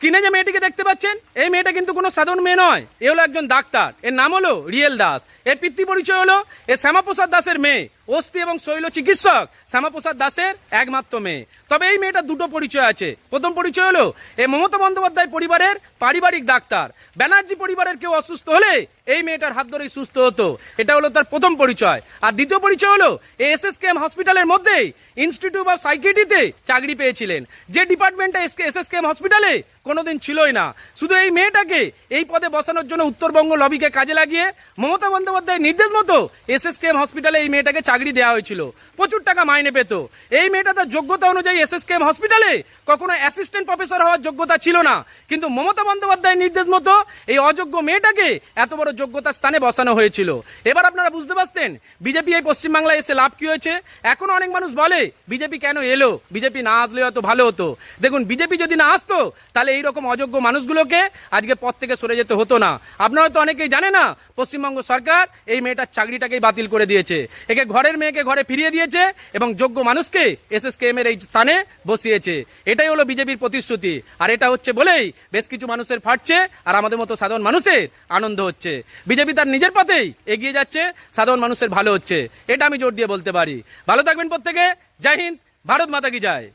স্ক্রিনে যে মেয়েটিকে দেখতে পাচ্ছেন, এই মেয়েটা কিন্তু কোনো সাধারণ মেয়ে নয়। এ হলো একজন ডাক্তার। এর নাম হলো রিয়েল দাস। এর পিতৃ পরিচয় হলো এ শ্যামাপ্রসাদ দাসের মেয়ে, অস্থি এবং শৈল চিকিৎসক শ্যামাপ্রসাদ দাসের একমাত্র মেয়ে। তবে এই মেয়েটার দুটো পরিচয় আছে। প্রথম পরিচয় হলো এ মমতা বন্দ্যোপাধ্যায় পরিবারের পারিবারিক ডাক্তার। ব্যানার্জি পরিবারের কেউ অসুস্থ হলে এই মেয়েটার হাত ধরেই সুস্থ হতো, এটা হলো তার প্রথম পরিচয়। আর দ্বিতীয় পরিচয় হলো এসএসকেএম হসপিটালের মধ্যেই ইনস্টিটিউট অফ সাইকিয়াট্রিতে চাকরি পেয়েছিলেন, যে ডিপার্টমেন্টটা এসএসকেএম হসপিটালে কোনোদিন ছিলই না। শুধু এই মেয়েটাকে এই পদে বসানোর জন্য উত্তরবঙ্গ লবিকে কাজে লাগিয়ে মমতা বন্দ্যোপাধ্যায়ের নির্দেশ মতো এসএসকেএম হসপিটালে এই মেয়েটাকে চাকরি দেওয়া হয়েছিল। প্রচুর টাকা মাইনে পেত। এই মেয়েটা তার যোগ্যতা অনুযায়ী এসএসকেএম হসপিটালে কখনো অ্যাসিস্ট্যান্ট প্রফেসর হওয়ার যোগ্যতা ছিল না, কিন্তু মমতা বন্দ্যোপাধ্যায়ের নির্দেশ মতো এই অযোগ্য মেয়েটাকে এত বড় যোগ্যতার স্থানে বসানো হয়েছিল। এবার আপনারা বুঝতে পারছেন বিজেপি এই পশ্চিমবাংলায় এসে লাভ কি হয়েছে। এখনো অনেক মানুষ বলে বিজেপি কেন এলো, বিজেপি না আসলে হয়তো ভালো হতো। দেখুন, বিজেপি যদি না আসতো তাহলে এইরকম অযোগ্য মানুষগুলোকে আজকে পদ থেকে সরে যেতে হতো না। আপনারা তো অনেকেই জানে না, পশ্চিমবঙ্গ সরকার এই মেয়েটার চাকরিটাকেই বাতিল করে দিয়েছে। একে ঘরের মেয়েকে ঘরে ফিরিয়ে দিয়েছে এবং যোগ্য মানুষকে এসএসকেএম এর এই স্থানে বসিয়েছে। এটাই হলো বিজেপির প্রতিশ্রুতি। আর এটা হচ্ছে বলেই বেশ কিছু মানুষের ফাটছে আর আমাদের মতো সাধারণ মানুষের আনন্দ হচ্ছে। বিজেপি তার নিজের পথেই এগিয়ে যাচ্ছে, সাধারণ মানুষের ভালো হচ্ছে, এটা আমি জোর দিয়ে বলতে পারি। ভালো থাকবেন প্রত্যেকে। জয় হিন্দ, ভারত মাতা কি জয়।